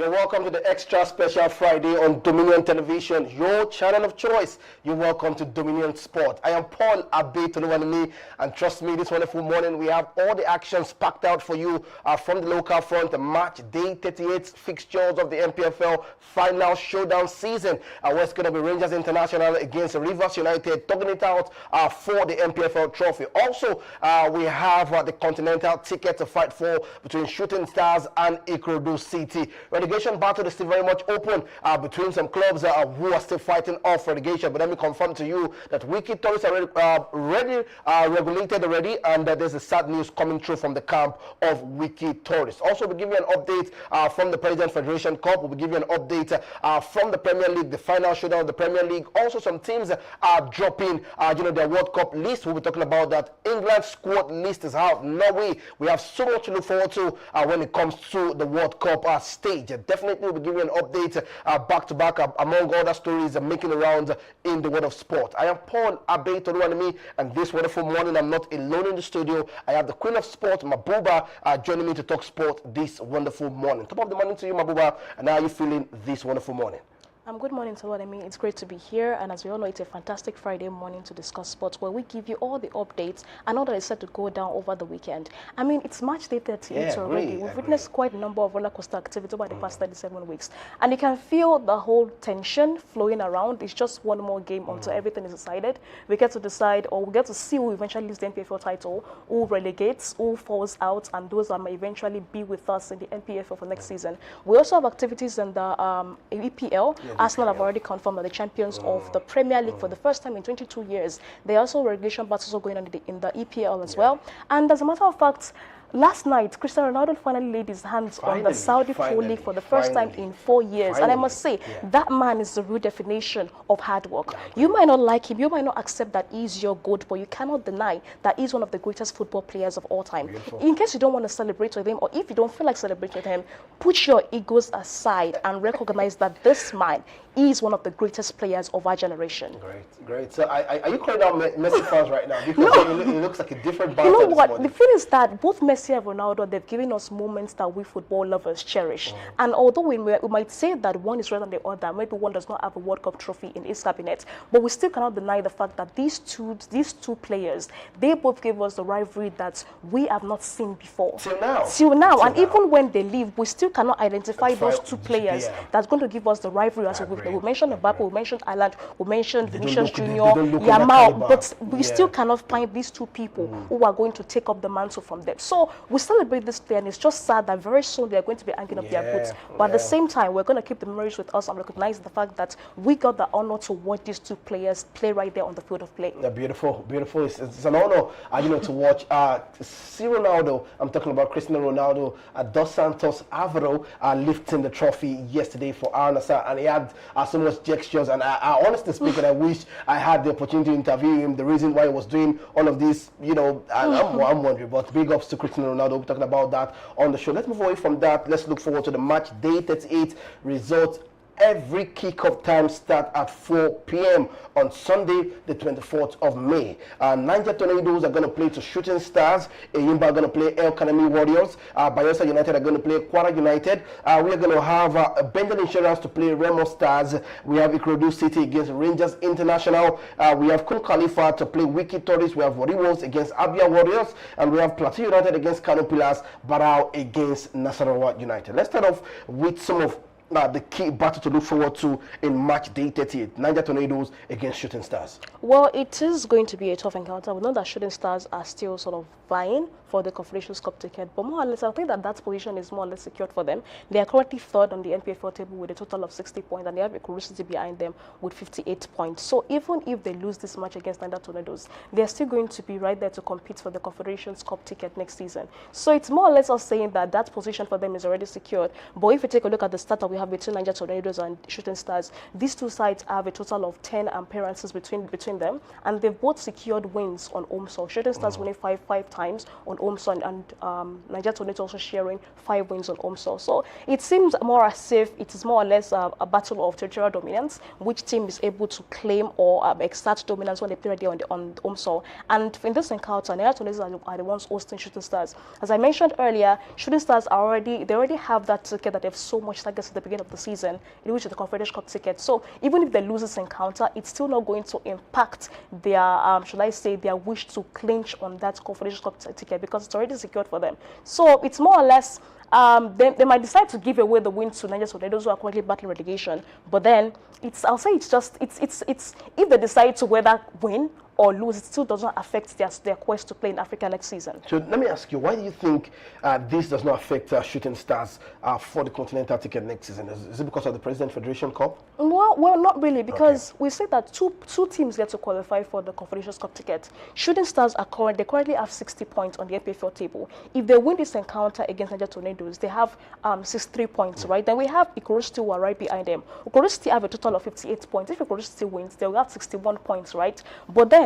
You're welcome to the Extra Special Friday on Dominion Television, your channel of choice. You're welcome to Dominion Sport. I am Paul Abe Toluwanimi, and trust me, this wonderful morning we have all the actions packed out for you from the local front. The match day 38 fixtures of the MPFL final showdown season. Where it's going to be Rangers International against Rivers United, talking it out for the MPFL trophy. Also, we have the Continental ticket to fight for between Shooting Stars and Ikorodu City. Relegation battle is still very much open between some clubs who are still fighting off relegation. But let me confirm to you that Wiki Tourists are already regulated already, and there's a sad news coming through from the camp of Wiki Tourists. Also, we'll give you an update from the President Federation Cup. We'll give you an update from the Premier League, the final showdown of the Premier League. Also, some teams are dropping, their World Cup list. We'll be talking about that. England squad list is out. Norway. We have so much to look forward to when it comes to the World Cup stage. Definitely will give you an update back to back among other stories making around in the world of sport. I am Paul Abe Toluwanimi, and this wonderful morning I'm not alone in the studio. I have the Queen of Sport, Mabuba, joining me to talk sport this wonderful morning. Top of the morning to you, Mabuba, and how are you feeling this wonderful morning? Good morning to what I mean. It's great to be here, and as we all know, it's a fantastic Friday morning to discuss sports, where we give you all the updates and all that is set to go down over the weekend. I mean, it's match day 38 already. We've witnessed quite a number of roller coaster activity over the past 37 weeks, and you can feel the whole tension flowing around. It's just one more game until everything is decided. We get to decide, or we get to see who eventually loses the NPFL title, who relegates, who falls out, and those that may eventually be with us in the NPFL for next season. We also have activities in the EPL. Arsenal have already confirmed that the champions of the Premier League for the first time in 22 years. There are also relegation battles going on in the EPL as well. And as a matter of fact, last night, Cristiano Ronaldo finally laid his hands on the Saudi Pro League for the first time in 4 years. And I must say, that man is the real definition of hard work. You might not like him, you might not accept that he's your GOAT, but you cannot deny that he's one of the greatest football players of all time. In case you don't want to celebrate with him, or if you don't feel like celebrating with him, put your egos aside and recognize that this man is one of the greatest players of our generation. Great. So are you calling out Messi fans right now? Because it looks like a different battle. You know what? The thing is that both Messi and Ronaldo, they've given us moments that we football lovers cherish. And although we might say that one is rather than the other, maybe one does not have a World Cup trophy in his cabinet, but we still cannot deny the fact that these two players, they both gave us the rivalry that we have not seen before. Till now. And even when they leave, we still cannot identify those two players that's going to give us the rivalry. As we mentioned Mbappe, we mentioned Ireland, we mentioned Vinicius Junior, Yamal, but we still cannot find these two people who are going to take up the mantle from them. So we celebrate this day, and it's just sad that very soon they are going to be hanging up their boots. But at the same time, we're going to keep the memories with us and recognize the fact that we got the honor to watch these two players play right there on the field of play. Beautiful. It's an honor, to watch see Ronaldo. I'm talking about Cristiano Ronaldo, Dos Santos Aveiro lifting the trophy yesterday for Al Nassr, and he had so much gestures. And I honestly speaking, I wish I had the opportunity to interview him. The reason why he was doing all of this, I'm wondering. But big ups to Cristiano Ronaldo. We'll be talking about that on the show. Let's move away from that. Let's look forward to the match day 38 results. Every kickoff time start at 4 p.m. on Sunday, the 24th of May. Niger Tornadoes are going to play to Shooting Stars. Eyimba are going to play El Kanemi Warriors. Bayelsa United are going to play Kwara United. We are going to have Bendel Insurance to play Remo Stars. We have Ikorodu City against Rangers International. We have Kun Khalifa to play Wiki Tourists. We have Warriors against Abia Warriors. And we have Plateau United against Kano Pillars. Barao against Nasarawa United. Let's start off with some of the key battle to look forward to in match day 38, Niger Tornadoes against Shooting Stars. Well, it is going to be a tough encounter. We know that Shooting Stars are still sort of vying for the Confederations Cup ticket, but more or less, I think that position is more or less secured for them. They are currently third on the NPFL table with a total of 60 points, and they have Ikorodu City behind them with 58 points. So even if they lose this match against Niger Tornadoes, they are still going to be right there to compete for the Confederations Cup ticket next season. So it's more or less us saying that position for them is already secured. But if you take a look at the start that we have between Niger Tornadoes and Shooting Stars. These two sides have a total of 10 appearances between them, and they've both secured wins on home soil. Shooting Stars winning five times on home soil, and Niger Tornadoes also sharing 5 wins on home soil. So it seems more as if it is more or less a battle of territorial dominance, which team is able to claim or exert dominance when they play on the home soil. And in this encounter, Niger Tornadoes are the ones hosting Shooting Stars. As I mentioned earlier, Shooting Stars already have that ticket that they've so much targets at the beginning of the season, in which is the Confederation Cup ticket. So even if they lose this encounter, it's still not going to impact their, should I say, their wish to clinch on that Confederation Cup ticket, because it's already secured for them. So it's more or less, they might decide to give away the win to Niger Tornadoes, who are currently battling relegation. But then I'll say it's just if they decide to whether win or lose, it still doesn't affect their quest to play in Africa next season. So let me ask you, why do you think this does not affect Shooting Stars for the Continental ticket next season? Is it because of the President Federation Cup? Well, not really, because we say that two teams get to qualify for the Confederation Cup ticket. Shooting Stars they currently have 60 points on the NPFL table. If they win this encounter against Niger Tornadoes, they have 63 points, right? Then we have Ikorosti, who are right behind them. Ikorosti have a total of 58 points. If Ikorosti wins, they will have 61 points, right? But then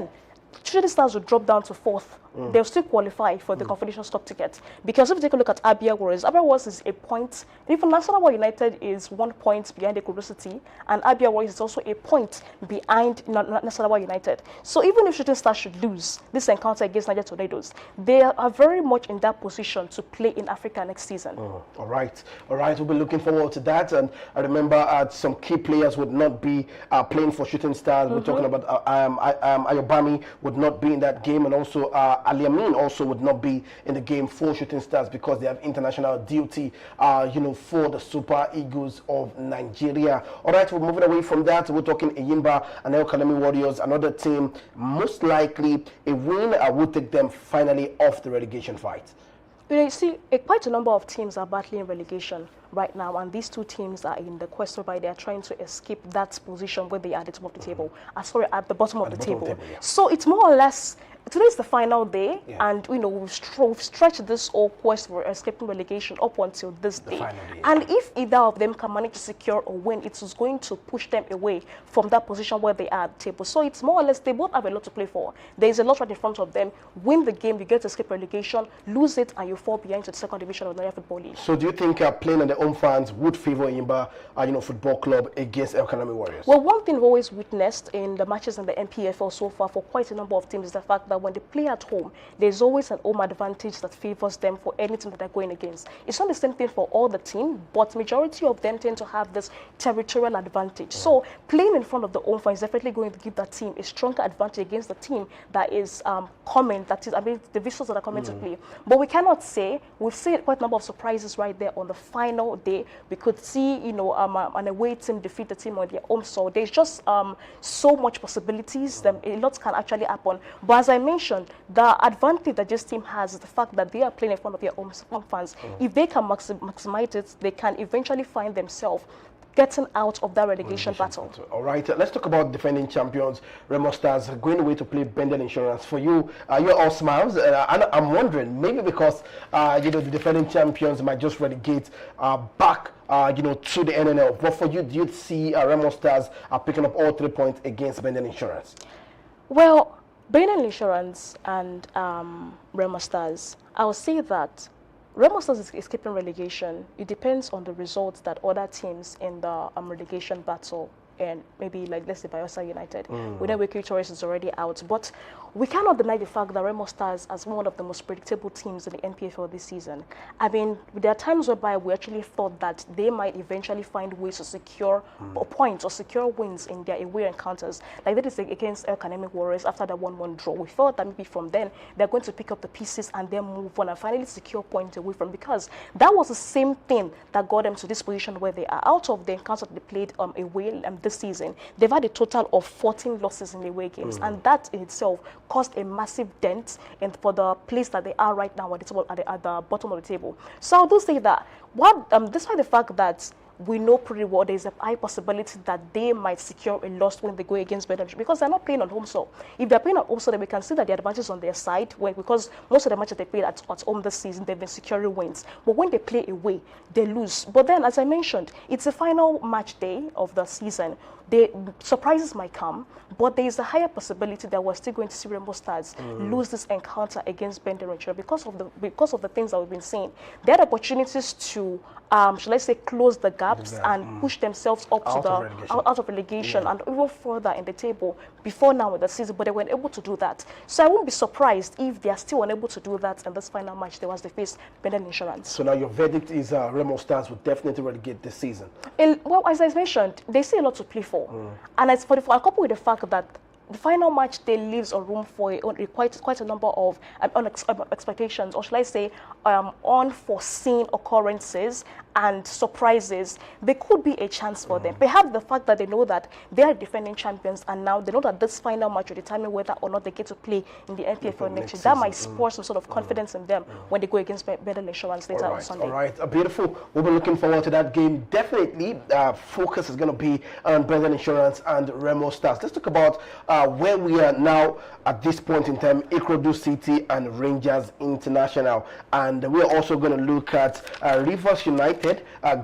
Shooting Stars will drop down to 4th. They'll still qualify for the Confederation Cup ticket. Because if you take a look at Abia Warriors is a point. Even Nasarawa United is 1 point behind the Curiosity, and Abia Warriors is also a point behind Nasarawa United. So even if Shooting Stars should lose this encounter against Niger Tornadoes, they are very much in that position to play in Africa next season. All right. We'll be looking forward to that. And I remember some key players would not be playing for Shooting Stars. We're talking about Ayobami would not be in that game, and also Ali Amin also would not be in the game for Shooting Stars because they have international duty, for the Super Eagles of Nigeria. All right, we're moving away from that. We're talking Eyimba and El Kanemi Warriors, another team. Most likely, a win will take them finally off the relegation fight. You see, quite a number of teams are battling relegation right now, and these two teams are in the quest whereby they are trying to escape that position where they are at the top of the table. At the bottom of the table. Yeah. So it's more or less, today is the final day, and we've stretched this whole quest for escaping relegation up until this day. And if either of them can manage to secure a win, it is going to push them away from that position where they are at the table. So it's more or less, they both have a lot to play for. There is a lot right in front of them. Win the game, you get to escape relegation. Lose it, and you fall behind to the second division of the Nigeria Football League. So do you think playing on the home fans would favor Eyimba, Football Club against El Kanemi Warriors? Well, one thing we've always witnessed in the matches in the NPFL so far for quite a number of teams is the fact that when they play at home, there's always an home advantage that favors them for any team that they're going against. It's not the same thing for all the teams, but majority of them tend to have this territorial advantage. So playing in front of the home fans is definitely going to give that team a stronger advantage against the team that is coming, the visitors that are coming to play. But we cannot say, we've seen quite a number of surprises right there on the final day. We could see, an away team defeat the team on their home soil. There's just so much possibilities. A lot can actually happen. But as I mentioned, the advantage that this team has is the fact that they are playing in front of their home fans. If they can maximize it, they can eventually find themselves getting out of that relegation battle. All right, let's talk about defending champions, Remo Stars, going away to play Benden Insurance. For you, you're all smiles, and I'm wondering, maybe because the defending champions might just relegate back to the NNL. But for you, do you see Remo Stars picking up all 3 points against Benden Insurance? Well, Benden Insurance and Remo Stars, I would say that Remo Stars is escaping relegation. It depends on the results that other teams in the relegation battle, and maybe like, let's say, Bayelsa United. We know Wiki Torres is already out, but we cannot deny the fact that Remo Stars as one of the most predictable teams in the NPFL this season. I mean, there are times whereby we actually thought that they might eventually find ways to secure points or secure wins in their away encounters. Like that is against El Kanemi Warriors after the 1-1 draw. We thought that maybe from then they're going to pick up the pieces and then move on and finally secure points away from, because that was the same thing that got them to this position where they are. Out of the encounters they played away this season, they've had a total of 14 losses in the away games, and that in itself caused a massive dent for the place that they are right now at the bottom of the table. So I do say that despite the fact that we know pretty well there's a high possibility that they might secure a loss when they go against Bernard because they're not playing on home soil. If they're playing on home soil, then we can see that the advantage on their side because most of the matches they played at home this season, they've been securing wins. But when they play away, they lose. But then, as I mentioned, it's the final match day of the season. The surprises might come, but there is a higher possibility that we're still going to see Rainbow Stars lose this encounter against Bendel because of the things that we've been seeing. They had opportunities to, shall I say, close the gaps and push themselves up out of relegation and even further in the table before now in the season, but they weren't able to do that. So I won't be surprised if they are still unable to do that in this final match. There was the face Bendel Insurance. So now your verdict is Rainbow Stars will definitely relegate this season. Well, as I mentioned, they see a lot to play for. And as for a couple with the fact that the final match day leaves a room for quite a number of expectations, or shall I say, unforeseen occurrences and surprises. There could be a chance for them. Perhaps the fact that they know that they are defending champions, and now they know that this final match will determine whether or not they get to play in the NPFL next year. That might spur some sort of confidence in them when they go against Bendel Insurance later on Sunday. All right, beautiful. We'll be looking forward to that game. Definitely, focus is going to be on Bendel Insurance and Rainbow Stars. Let's talk about where we are now at this point in time, Ikorodu City and Rangers International. And we're also going to look at Rivers United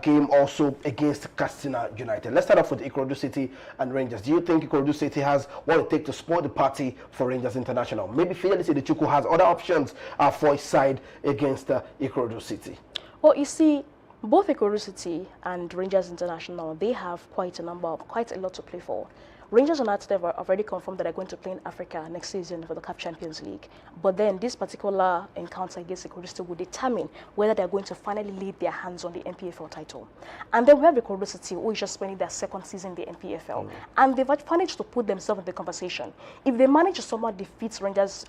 game also against Katsina United. Let's start off with Ikorodu City and Rangers. Do you think Ikorodu City has what it takes to spoil the party for Rangers International? Maybe Fidelity Ichuku has other options for his side against Ikorodu City. Well, you see, both Ikorodu City and Rangers International, they have quite a lot to play for. Rangers United have already confirmed that they're going to play in Africa next season for the CAF Champions League. But then this particular encounter against Ikorodu City will determine whether they're going to finally lay their hands on the NPFL title. And then we have Ikorodu City, who is just spending their second season in the NPFL. And they've managed to put themselves in the conversation. If they manage to somehow defeat Rangers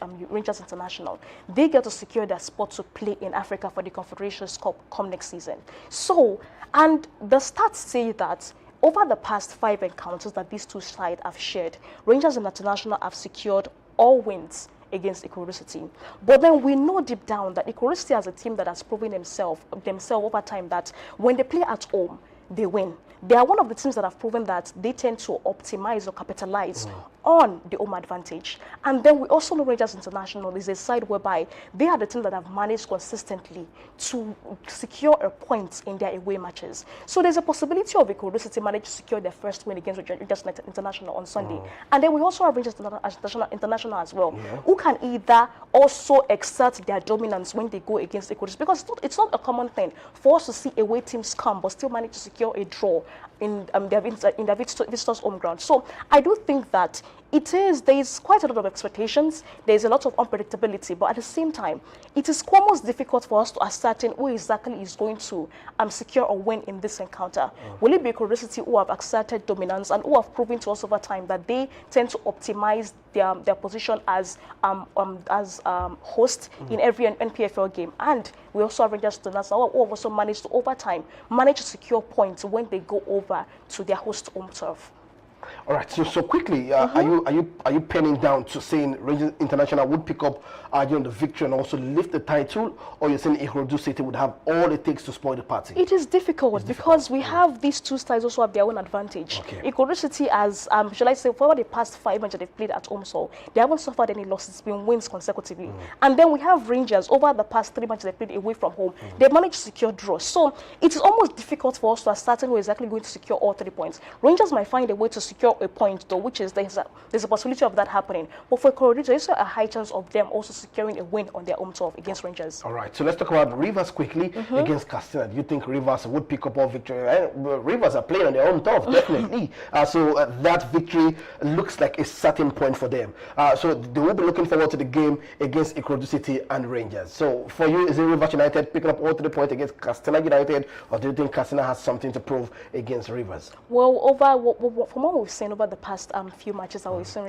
International, they get to secure their spot to play in Africa for the Confederations Cup come next season. So, and the stats say that over the past 5 encounters that these two sides have shared, Rangers International have secured all wins against Ikorodu City. But then we know deep down that Ikorodu City as a team that has proven themselves over time that when they play at home, they win. They are one of the teams that have proven that they tend to optimize or capitalize on the home advantage. And then we also know Rangers International is a side whereby they are the team that have managed consistently to secure a point in their away matches. So there's a possibility of Ikorodu City manage to secure their first win against Rangers International on Sunday. And then we also have Rangers International as well, who can either also exert their dominance when they go against Ikorodu City, because it's not a common thing for us to see away teams come but still manage to secure a draw in their visitors' home ground. So I do think that there is quite a lot of expectations, there is a lot of unpredictability, but at the same time, it is almost difficult for us to ascertain who exactly is going to secure a win in this encounter. Will it be Ikorodu City who have asserted dominance and who have proven to us over time that they tend to optimize their position as host in every NPFL game? And we also have Rangers International who have also managed to, over time, manage to secure points when they go over to their host home turf. All right. So quickly, are you penning down to saying Rangers International would pick up the victory and also lift the title, or you're saying Ikorodu City would have all it takes to spoil the party? It is difficult because we have these two sides also have their own advantage. Ikorodu City, as shall I say, for the past 5 matches they've played at home, so they haven't suffered any losses. It's been wins consecutively. And then we have Rangers over the past 3 matches they played away from home. They managed to secure draws. So it is almost difficult for us to ascertain who is exactly going to secure all 3 points. Rangers might find a way to secure a point, though, which is there's a possibility of that happening. But for Ikorodu, there's a high chance of them also securing a win on their home turf against Rangers. All right, so let's talk about Rivers quickly against Katsina. Do you think Rivers would pick up all victory? Rivers are playing on their own turf, definitely. So that victory looks like a certain point for them. So they will be looking forward to the game against Ikorodu City and Rangers. So for you, is it Rivers United picking up all 3 points against Katsina United, or do you think Katsina has something to prove against Rivers? Well, from what we've seen over the past few matches that we've seen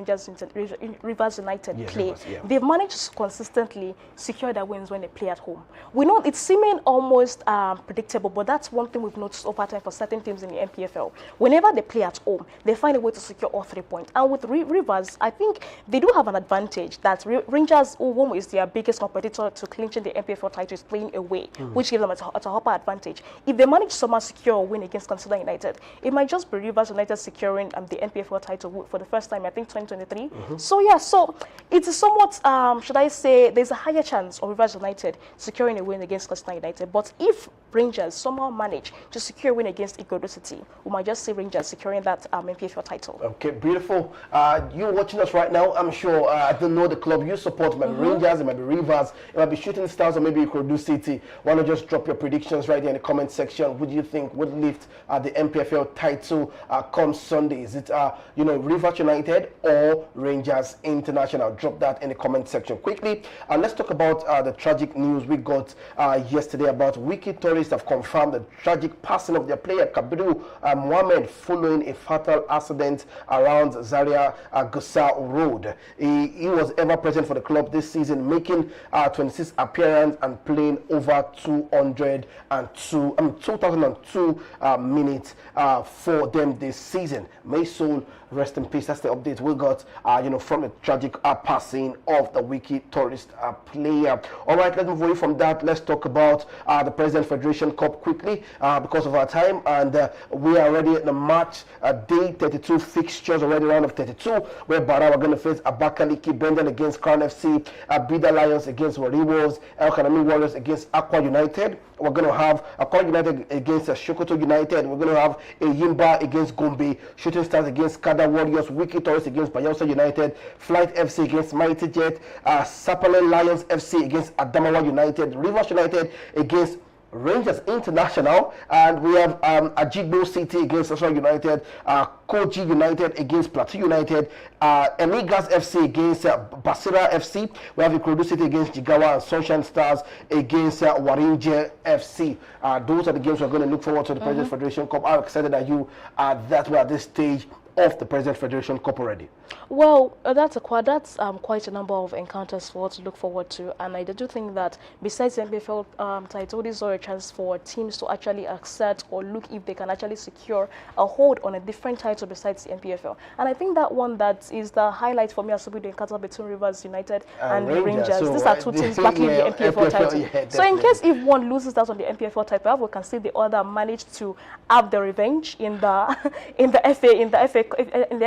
Rivers United play, Rivers, they've managed to consistently secure their wins when they play at home. We know it's seeming almost predictable, but that's one thing we've noticed over time for certain teams in the NPFL. Whenever they play at home, they find a way to secure all 3 points. And with Rivers, I think they do have an advantage that Rangers, who is their biggest competitor to clinching the NPFL title, is playing away, which gives them a upper advantage. If they manage to somehow secure a win against Consider United, it might just be Rivers United securing the NPFL title for the first time, I think, 2023. So yeah, so it's somewhat, should I say, there's a higher chance of Rivers United securing a win against Consider United. But if Rangers somehow manage to secure a win against Igbodo City, we might just see Rangers securing that NPFL title. Okay, beautiful. You watching us right now, I'm sure, I don't know the club you support. It might be Rangers, it might be Rivers, it might be Shooting Stars, or maybe Igbodo City. Why not just drop your predictions right there in the comment section? What do you think would lift the NPFL title come Sunday? Is it Rivers United or Rangers International? Drop that in the comment section quickly. Let's talk about the tragic news we got yesterday about Wiki Tourists have confirmed the tragic passing of their player Kabiru Mohammed following a fatal accident around Zaria Gusa Road. He was ever present for the club this season, making 26 appearances and playing over 2002 minutes for them this season. May soul rest in peace. That's the update we got from the tragic passing of the Wiki Tourist player. All right, let's move away from that. Let's talk about the President Federation Cup quickly because of our time, and we are already at the match day 32 fixtures already, round of 32, where Bara are going to face Abakaliki, Brendan against Crown FC, Bida Lions against Warriors, El Kanami Warriors against Aqua United. We're going to have Aqua United against Shokoto United. We're going to have Yimba against Gombe, Shooting Stars against Kada Warriors, Wiki Tourists against Bayelsa United, Flight FC against Mighty Jet, Sapele Lions FC against Adamawa United, Rivers United against Rangers International, and we have Ajigbo City against National United, Koji United against Plateau United, Emigas FC against Basira FC. We have Ikorodu City against Jigawa, and Sunshine Stars against Warinje FC. Those are the games we're going to look forward to the President Federation Cup. I'm excited that you are that way at this stage of the President Federation Cup already. Well, that's quite a number of encounters for us to look forward to, and I do think that besides the NPFL title, this is a chance for teams to actually accept or look if they can actually secure a hold on a different title besides the NPFL. And I think that one that is the highlight for me as the encounter between Rivers United and Rangers. So these are two teams battling the NPFL title. Yeah, so in case if one loses out on the NPFL title, we can see the other manage to have the revenge in the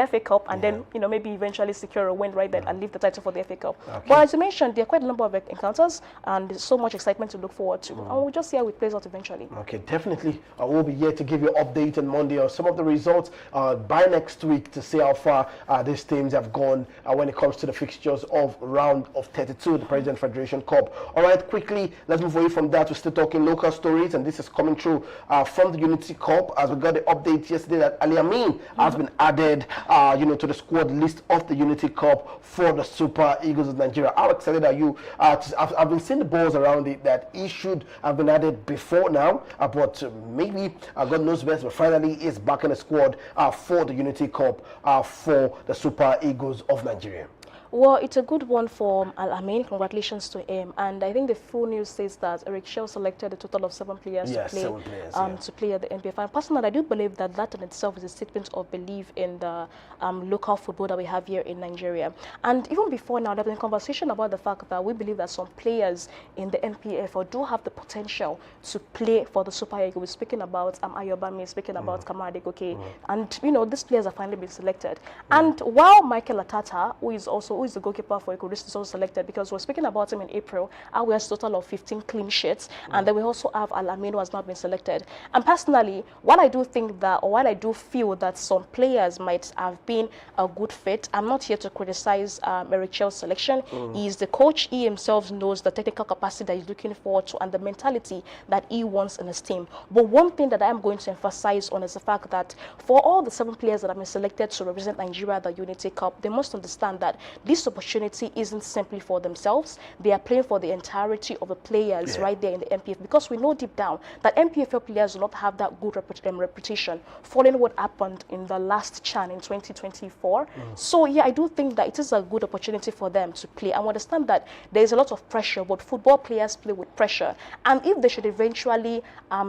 FA Cup, and then maybe eventually secure a win right there and leave the title for the FA Cup. Okay. But as you mentioned, there are quite a number of encounters and so much excitement to look forward to. And we'll just see how it plays out eventually. Okay, definitely. We'll be here to give you an update on Monday on some of the results by next week to see how far these teams have gone when it comes to the fixtures of round of 32, the President Federation Cup. All right, quickly, let's move away from that. We're still talking local stories, and this is coming through from the Unity Cup, as we got the update yesterday that Ali Amin has been added to the squad list of the Unity Cup for the Super Eagles of Nigeria. I'm excited that you I've been seeing the balls around it that he should have been added before now, but maybe God knows best, but finally is back in the squad for the Unity Cup for the Super Eagles of Nigeria. Well, it's a good one for Al-Amin. Congratulations to him. And I think the full news says that Eric Shell selected a total of 7 players to play at the NPF. And personally, I do believe that that in itself is a statement of belief in the local football that we have here in Nigeria. And even before now, there's been conversation about the fact that we believe that some players in the NPF do have the potential to play for the Super Eagles. We're speaking about Ayobami, speaking about Kamade Goke. And, these players have finally been selected. And while Michael Atata, who is the goalkeeper for Ikorodu, is also selected, because we're speaking about him in April, we have a total of 15 clean sheets, and then we also have Al-Amin, who has not been selected. And personally, while I do think that, or while I do feel that some players might have been a good fit, I'm not here to criticize Eric Chell's selection. He is the coach. He himself knows the technical capacity that he's looking forward to and the mentality that he wants in his team. But one thing that I'm going to emphasize on is the fact that for all the 7 players that have been selected to represent Nigeria at the Unity Cup, they must understand that this opportunity isn't simply for themselves. They are playing for the entirety of the players right there in the MPF, because we know deep down that MPFL players do not have that good reputation following what happened in the last CHAN in 2024. So yeah, I do think that it is a good opportunity for them to play. I understand that there is a lot of pressure, but football players play with pressure. And if they should eventually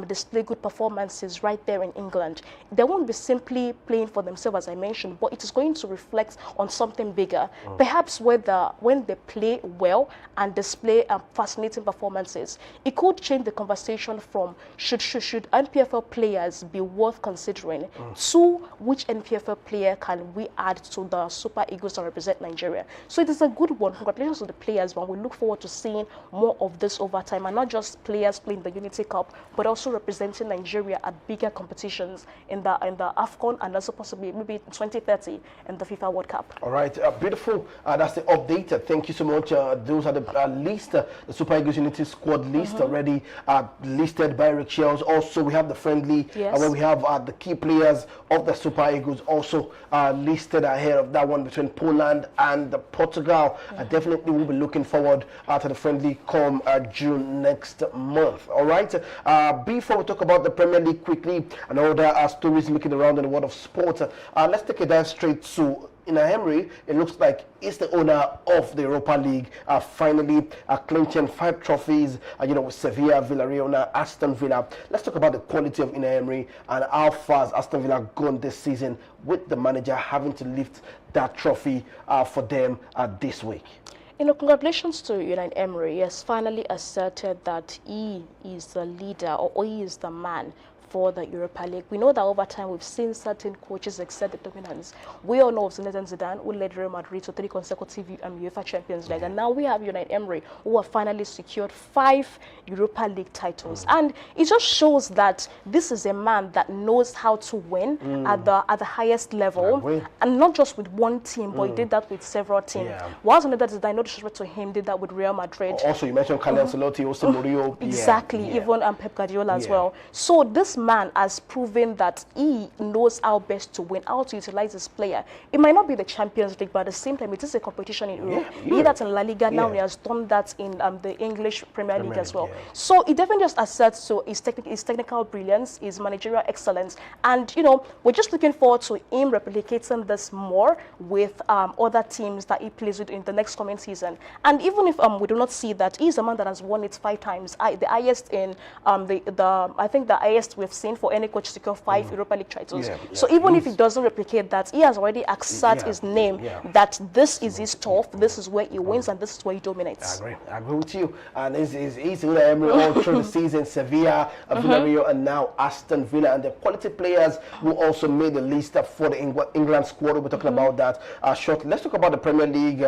display good performances right there in England, they won't be simply playing for themselves, as I mentioned, but it is going to reflect on something bigger. Perhaps when they play well and display fascinating performances, it could change the conversation from should NPFL players be worth considering to which NPFL player can we add to the Super Eagles to represent Nigeria. So it is a good one. Congratulations to the players, but we look forward to seeing more of this over time, and not just players playing the Unity Cup, but also representing Nigeria at bigger competitions in the AFCON, and also possibly maybe 2030 in the FIFA World Cup. All right, beautiful. That's the update. Thank you so much. Those are the list, the Super Eagles Unity squad list already listed by Rick Shells. Also, we have the friendly where we have the key players of the Super Eagles also listed ahead of that one between Poland and Portugal. I definitely will be looking forward to the friendly come June next month. All right. Before we talk about the Premier League quickly and all the stories making around in the world of sport, let's take a dive straight to Unai Emery. It looks like he's the owner of the Europa League, finally clinching 5 trophies, with Sevilla, Villarreal, and Aston Villa. Let's talk about the quality of Unai Emery and how far has Aston Villa gone this season with the manager having to lift that trophy for them this week. Congratulations to Unai Emery. He has finally asserted that he is the leader, or he is the man for the Europa League. We know that over time we've seen certain coaches exert the dominance. We all know of Zinedine Zidane, who led Real Madrid to 3 consecutive UEFA Champions League, and now we have Unai Emery, who have finally secured 5 Europa League titles. And it just shows that this is a man that knows how to win at the highest level, and not just with one team, but he did that with several teams. Whilst Zinedine Zidane, no disrespect to him, did that with Real Madrid. Also, you mentioned Carlo Ancelotti, also Mourinho. Exactly, even Pep Guardiola as well. So this man has proven that he knows how best to win, how to utilize his player. It might not be the Champions League, but at the same time, it is a competition in Europe. He did that in La Liga, now he has done that in the English Premier League as well. So it definitely just asserts to his technical brilliance, his managerial excellence, and we're just looking forward to him replicating this more with other teams that he plays with in the next coming season. And even if we do not see that, he's a man that has won it 5 times, the highest in I think the highest we've seen for any coach to secure 5 Europa League titles. So even if he doesn't replicate that, he has already asserted his name that this is his turf, this is where he wins, and this is where he dominates. I agree with you. And he's Unai Emery all through the season, Sevilla, Villarreal, and now Aston Villa. And the quality players who also made the list for the England squad. We'll be talking about that shortly. Let's talk about the Premier League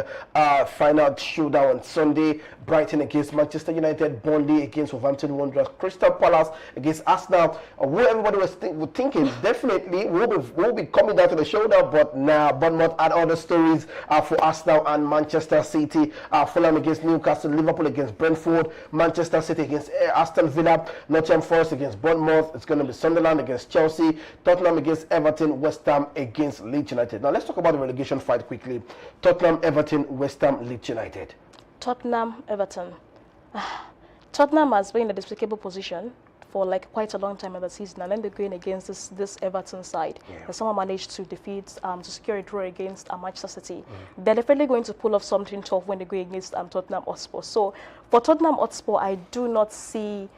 final showdown on Sunday. Brighton against Manchester United, Burnley against Wolverhampton Wanderers, Crystal Palace against Arsenal. Who everybody was thinking definitely will be coming down to the showdown, but now Bournemouth had other stories for Arsenal and Manchester City. Fulham against Newcastle, Liverpool against Brentford, Manchester City against Aston Villa, Nottingham Forest against Bournemouth. It's going to be Sunderland against Chelsea, Tottenham against Everton, West Ham against Leeds United. Now let's talk about the relegation fight quickly. Tottenham, Everton, West Ham, Leeds United. Tottenham, Everton. Tottenham has been in a despicable position for like quite a long time in the season, and then they're going against this Everton side. Someone managed to defeat, to secure a draw against Manchester City. They're definitely going to pull off something tough when they go against Tottenham Hotspur. So for Tottenham Hotspur, I do not see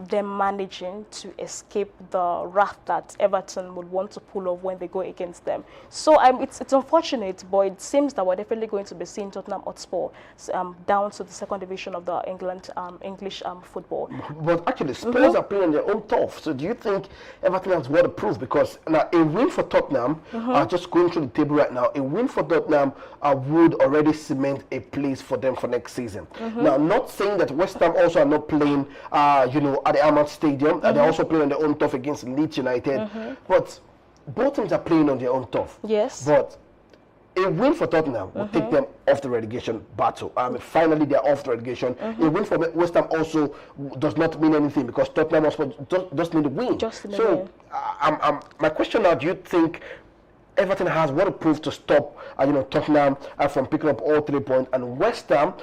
them managing to escape the wrath that Everton would want to pull off when they go against them. So it's unfortunate, but it seems that we're definitely going to be seeing Tottenham Hotspur down to the 2nd division of the English football. But actually, Spurs are playing on their own turf. So do you think Everton has what to prove? Because now a win for Tottenham, just going through the table right now, a win for Tottenham would already cement a place for them for next season. Now, not saying that West Ham also are not playing at the Amex Stadium, and they're also playing on their own turf against Leeds United. But both teams are playing on their own turf. Yes. But a win for Tottenham will take them off the relegation battle. Finally, they're off the relegation. A win for West Ham also does not mean anything, because Tottenham also just need a win. My question now, do you think Everton has what it proved to stop, Tottenham from picking up all 3 points, and West Ham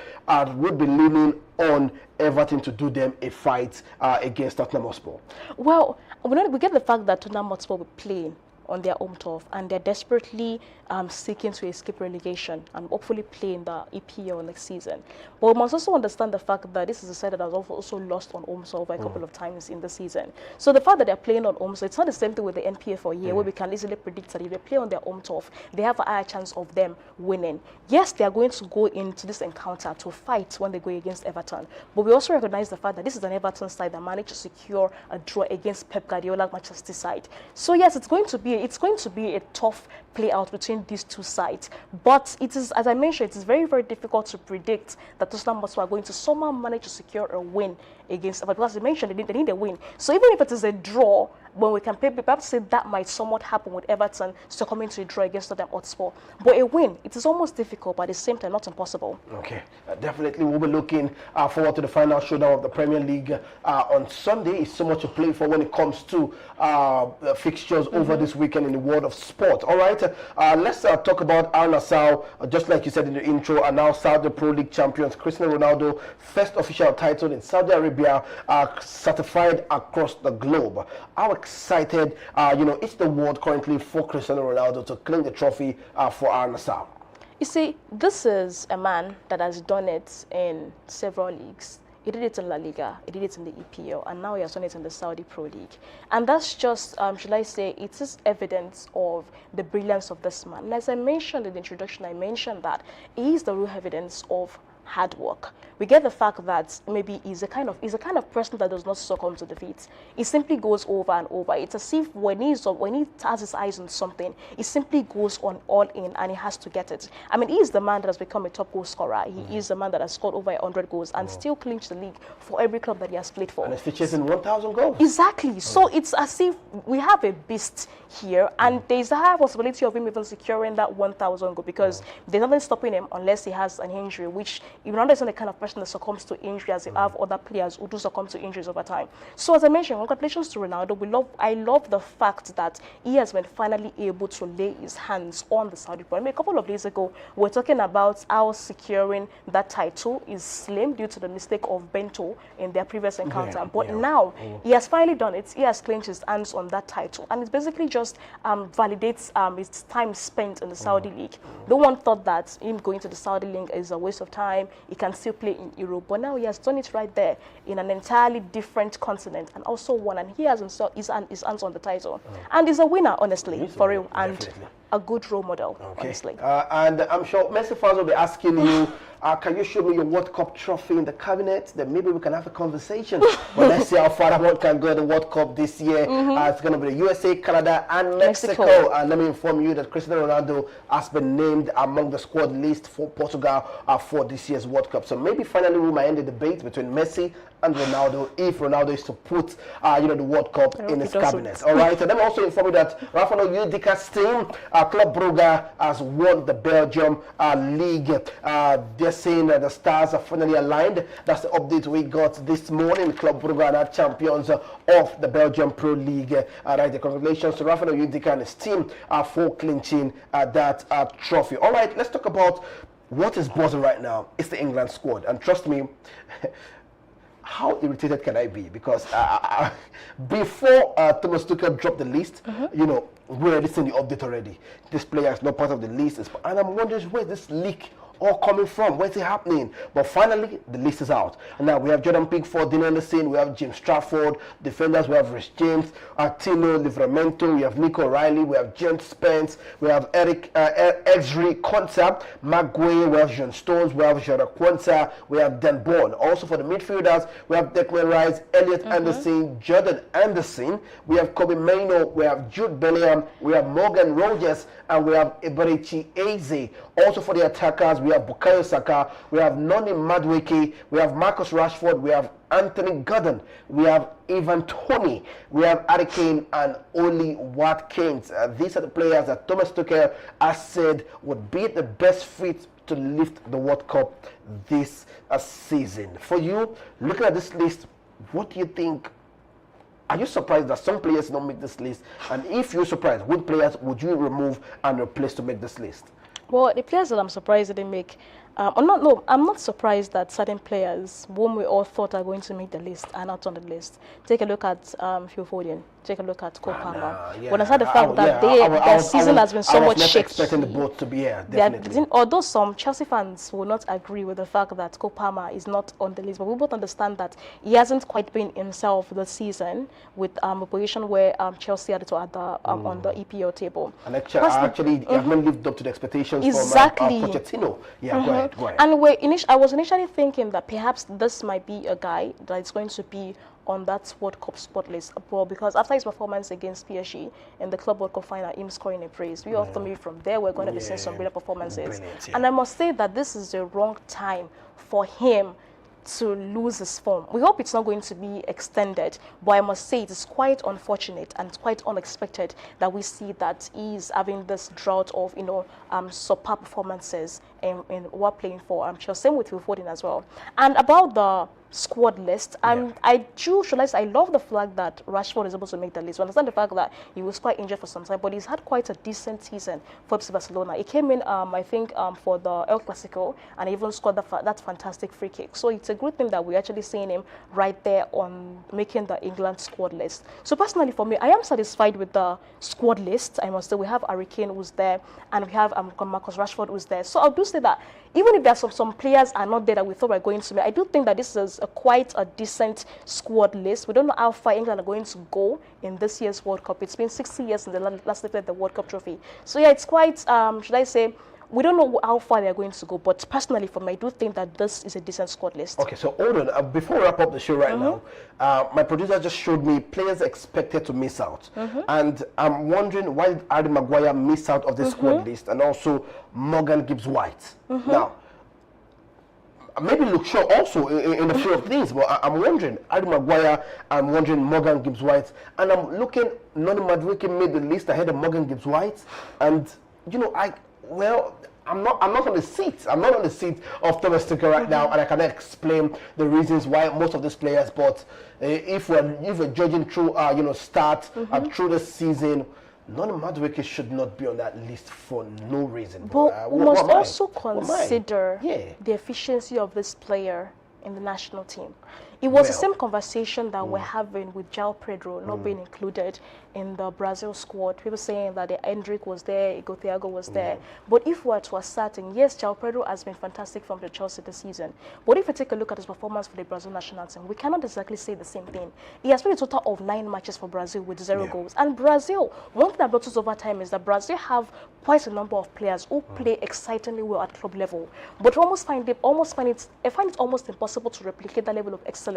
would be leaning on Everton to do them a fight against Tottenham Hotspur. Well, we get the fact that Tottenham Hotspur will be playing on their home turf, and they're desperately seeking to escape relegation and hopefully play in the EPL next season. But we must also understand the fact that this is a side that has also lost on home soil a couple of times in the season. So the fact that they're playing on home soil, it's not the same thing with the NPFL here, where we can easily predict that if they play on their home turf, they have a higher chance of them winning. Yes, they are going to go into this encounter to fight when they go against Everton, but we also recognize the fact that this is an Everton side that managed to secure a draw against Pep Guardiola's Manchester side. So yes, it's going to be a tough play out between these two sides. But it is, as I mentioned, it is very, very difficult to predict that Tottenham Hotspur are going to somehow manage to secure a win against Everton. Because as I mentioned, they need a win. So even if it is a draw, when we can perhaps say that might somewhat happen with Everton succumbing to a draw against Tottenham Hotspur. But a win, it is almost difficult, but at the same time, not impossible. Okay, definitely we'll be looking forward to the final showdown of the Premier League on Sunday. It's so much to play for when it comes to fixtures over this weekend in the world of sport. All right, let's talk about Al Nassr. Just like you said in the intro, are now Saudi Pro League champions. Cristiano Ronaldo, first official title in Saudi Arabia, certified across the globe. How excited, is the world currently for Cristiano Ronaldo to claim the trophy for Al Nassr? You see, this is a man that has done it in several leagues. He did it in La Liga, he did it in the EPL, and now he has done it in the Saudi Pro League. And that's just, should I say, it is evidence of the brilliance of this man. And as I mentioned in the introduction, I mentioned that he is the real evidence of hard work. We get the fact that maybe he's a kind of person that does not succumb to defeat. He simply goes over and over. It's as if when he has his eyes on something, he simply goes on all in and he has to get it. I mean, he is the man that has become a top goal scorer. He is the man that has scored over 100 goals and still clinched the league for every club that he has played for. And he's chasing 1,000 goals. Exactly. So it's as if we have a beast here, and there's a high possibility of him even securing that 1,000 goal, because there's nothing stopping him unless he has an injury, which Ronaldo is not the kind of person that succumbs to injury as you have other players who do succumb to injuries over time. So as I mentioned, congratulations to Ronaldo. I love the fact that he has been finally able to lay his hands on the Saudi Pro. I mean, a couple of days ago, we were talking about how securing that title is slim due to the mistake of Bento in their previous encounter. But now, he has finally done it. He has clinched his hands on that title. And it basically just validates his time spent in the Saudi League. No one thought that him going to the Saudi League is a waste of time. He can still play in Europe, but now he has done it right there in an entirely different continent and also won, and he has his hands on the title. And he's a winner, honestly, for real, and a good role model, honestly. And I'm sure Messi fans will be asking you, can you show me your World Cup trophy in the cabinet? Then maybe we can have a conversation. But let's see how far one can go in the World Cup this year. It's going to be the USA, Canada, and Mexico. And let me inform you that Cristiano Ronaldo has been named among the squad list for Portugal for this year's World Cup. So maybe finally we might end the debate between Messi and Ronaldo if Ronaldo is to put the World Cup in his cabinet. All right. And then also inform you that Rafael Yudica's team, Club Brugge, has won the Belgium league. They're saying that the stars are finally aligned. That's the update we got this morning. Club Brugge are now champions of the Belgium Pro League. Right. Congratulations to Rafael Yudica and his team for clinching that trophy. All right. Let's talk about what is buzzing right now. It's the England squad, and trust me. How irritated can I be? Because before Thomas Tuchel dropped the list, we're already seeing the update already. This player is not part of the list, and I'm wondering where this leak all coming from? Where's it happening? But finally, the list is out. And now we have Jordan Pickford, Dean Anderson, we have James Trafford, defenders, we have Rhys James, Tino Livramento, we have Nico Riley, we have James Spence, we have Ezri Konsa, Maguire, we have John Stones, we have Jara Kwanzaa, we have Dan Bourne. Also for the midfielders, we have Declan Rice, Elliot Anderson, Jordan Anderson, we have Kobe Mainoo, we have Jude Bellingham, we have Morgan Rogers, and we have Eberechi Eze. Also for the attackers, we have Bukayo Saka, we have Noni Madueke, we have Marcus Rashford, we have Anthony Gordon, we have Ivan Toney, we have Harry Kane, and Oli Watkins. These are the players that Thomas Tuchel has said would be the best fit to lift the World Cup this season. For you, looking at this list, what do you think are you surprised that some players don't make this list? And if you're surprised, which players would you remove and replace to make this list? Well, the players that I'm surprised didn't make, I'm not surprised that certain players, whom we all thought are going to make the list, are not on the list. Take a look at Phil Foden. Take a look at Cole Palmer. When I said the fact that their season has been so much shaky. Expecting the both to be here, definitely. Although some Chelsea fans will not agree with the fact that Cole Palmer is not on the list, but we both understand that he hasn't quite been himself this season with a position where Chelsea had to at the on the EPL table. And actually, he has not lived up to the expectations exactly. from Pochettino. Yeah, go ahead. And I was initially thinking that perhaps this might be a guy that is going to be on that World Cup spot list, well, because after his performance against PSG in the Club World Cup final, him scoring a praise, we all thought maybe from there we're going to be seeing some better performances. And I must say that this is the wrong time for him to lose his form. We hope it's not going to be extended, but I must say it is quite unfortunate and it's quite unexpected that we see that he's having this drought of, superb performances in what playing for Chelsea. Same with Phil Foden as well. And about the squad list, I love the fact that Rashford is able to make the list. We understand the fact that he was quite injured for some time, but he's had quite a decent season for FC Barcelona. He came in, I think, for the El Clasico and even scored that fantastic free kick. So it's a good thing that we're actually seeing him right there on making the England squad list. So personally for me, I am satisfied with the squad list. I must say we have Harry Kane who's there and we have Marcus Rashford who's there. So I do say that even if there's some players are not there that we thought were going to be, I do think that this is quite a decent squad list. We don't know how far England are going to go in this year's World Cup. It's been 60 years since the last they played the World Cup trophy. So yeah, it's quite, should I say, we don't know how far they're going to go, but personally for me, I do think that this is a decent squad list. Okay, so hold on. Before we wrap up the show right now, my producer just showed me players expected to miss out. And I'm wondering why did Harry Maguire miss out of the squad list and also Morgan Gibbs-White. Now, maybe Luke Shaw also in the flow of things, but I'm wondering Harry Maguire, I'm wondering Morgan Gibbs-White, and I'm looking, Noni Madueke made the list ahead of Morgan Gibbs-White, and I'm not on the seat. I'm not on the seat of Thomas Tuchel right now, and I cannot explain the reasons why most of these players. But if we're judging through start and through the season, Noni Madueke should not be on that list for no reason. But we must also consider the efficiency of this player in the national team. It was the same conversation that we're having with João Pedro not being included in the Brazil squad. People saying that Endrick was there, Igor Thiago was there. But if we're to ascertain, yes, João Pedro has been fantastic from the Chelsea this season. But if you take a look at his performance for the Brazil national team, we cannot exactly say the same thing. He has played a total of 9 matches for Brazil with 0 goals. And Brazil, one thing that brought us over time is that Brazil have quite a number of players who play excitingly well at club level. But I find it almost impossible to replicate that level of excellence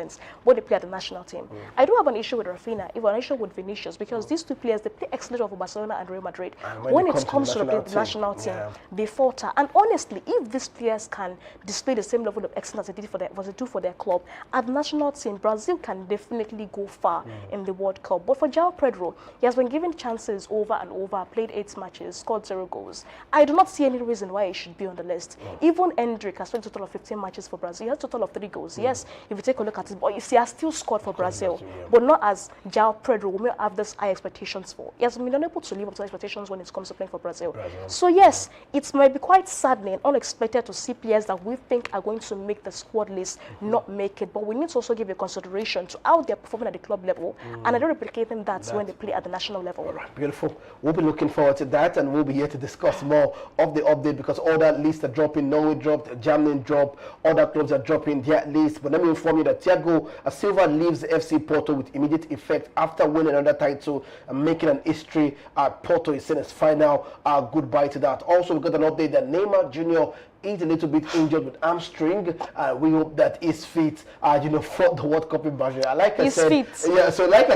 when they play at the national team. I do have an issue with Rafinha, even an issue with Vinicius, because these two players, they play excellently for Barcelona and Real Madrid. When it comes to the national team, they falter. And honestly, if these players can display the same level of excellence they do for their club, at the national team, Brazil can definitely go far in the World Cup. But for João Pedro, he has been given chances over and over, played 8 matches, scored 0 goals. I do not see any reason why he should be on the list. Even Endrick has played a total of 15 matches for Brazil. He has a total of 3 goals. Yes, if you take a look at it, but you see, he has still scored for Brazil, but not as João Pedro, we may have this high expectations for. He has been unable to live up to expectations when it comes to playing for Brazil. So yes, it might be quite saddening, unexpected to see players that we think are going to make the squad list not make it, but we need to also give a consideration to how they're performing at the club level, and I don't replicate that when they play at the national level. All right, beautiful. We'll be looking forward to that, and we'll be here to discuss more of the update, because all that lists are dropping. Norway dropped, Germany dropped, other clubs are dropping their list. But let me inform you that Thiago Silva leaves FC Porto with immediate effect after winning another title and making an history at Porto. Is saying his final goodbye to that. Also, we got an update that Neymar Jr. is a little bit injured with hamstring. We hope that his feet, for the World Cup in Brazil. Like I said, it's like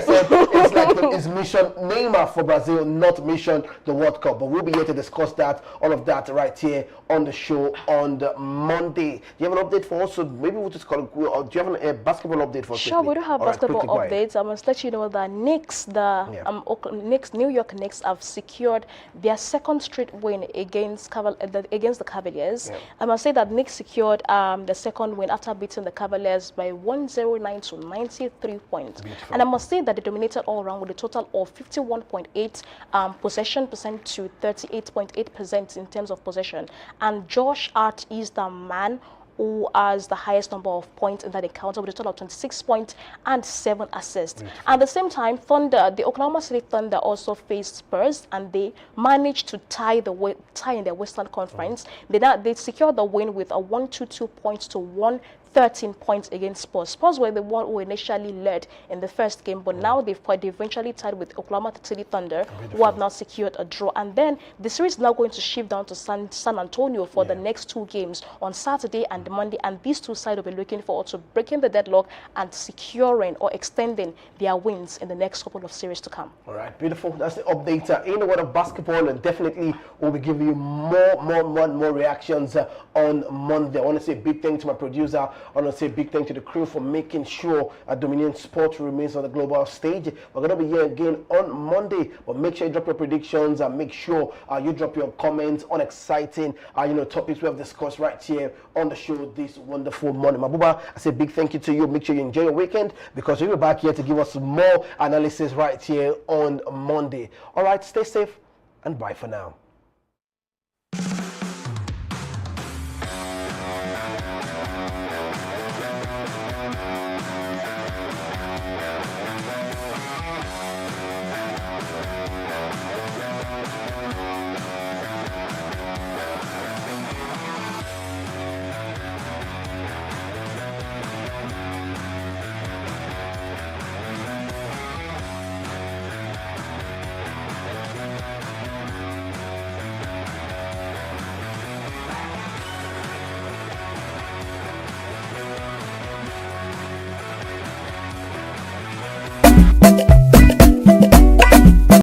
his mission Neymar for Brazil, not mission the World Cup. But we'll be here to discuss that, all of that, right here on the show on the Monday. Do you have an update for us? So maybe we'll just call it. Do you have a basketball update for us? Sure, we do have basketball updates. I must let you know that New York Knicks have secured their 2nd straight win against the Cavaliers. I must say that Knicks secured the second win after beating the Cavaliers by 109 to 93 points. Beautiful. And I must say that they dominated all around with a total of 51.8 possession percent to 38.8% in terms of possession. And Josh Hart is the man who has the highest number of points in that encounter with a total of 26 points and 7 assists. At the same time, the Oklahoma City Thunder also faced Spurs, and they managed to tie in their Western Conference. They secured the win with a 122 points to 113 points against Spurs. Spurs were the one who initially led in the first game, but now they eventually tied with Oklahoma City Thunder, who have now secured a draw. And then the series is now going to shift down to San Antonio for the next 2 games on Saturday and Monday, and these two sides will be looking forward to breaking the deadlock and securing or extending their wins in the next couple of series to come. All right, beautiful. That's the update in the world of basketball, and definitely we'll be giving you more reactions on Monday. I want to say a big thank to my producer. I want to say a big thank to the crew for making sure Dominion Sport remains on the global stage. We're going to be here again on Monday, but make sure you drop your predictions and make sure you drop your comments on exciting topics we have discussed right here on the show this wonderful morning. Mabuba, I say a big thank you to you. Make sure you enjoy your weekend, because we'll be back here to give us more analysis right here on Monday. All right, stay safe and bye for now.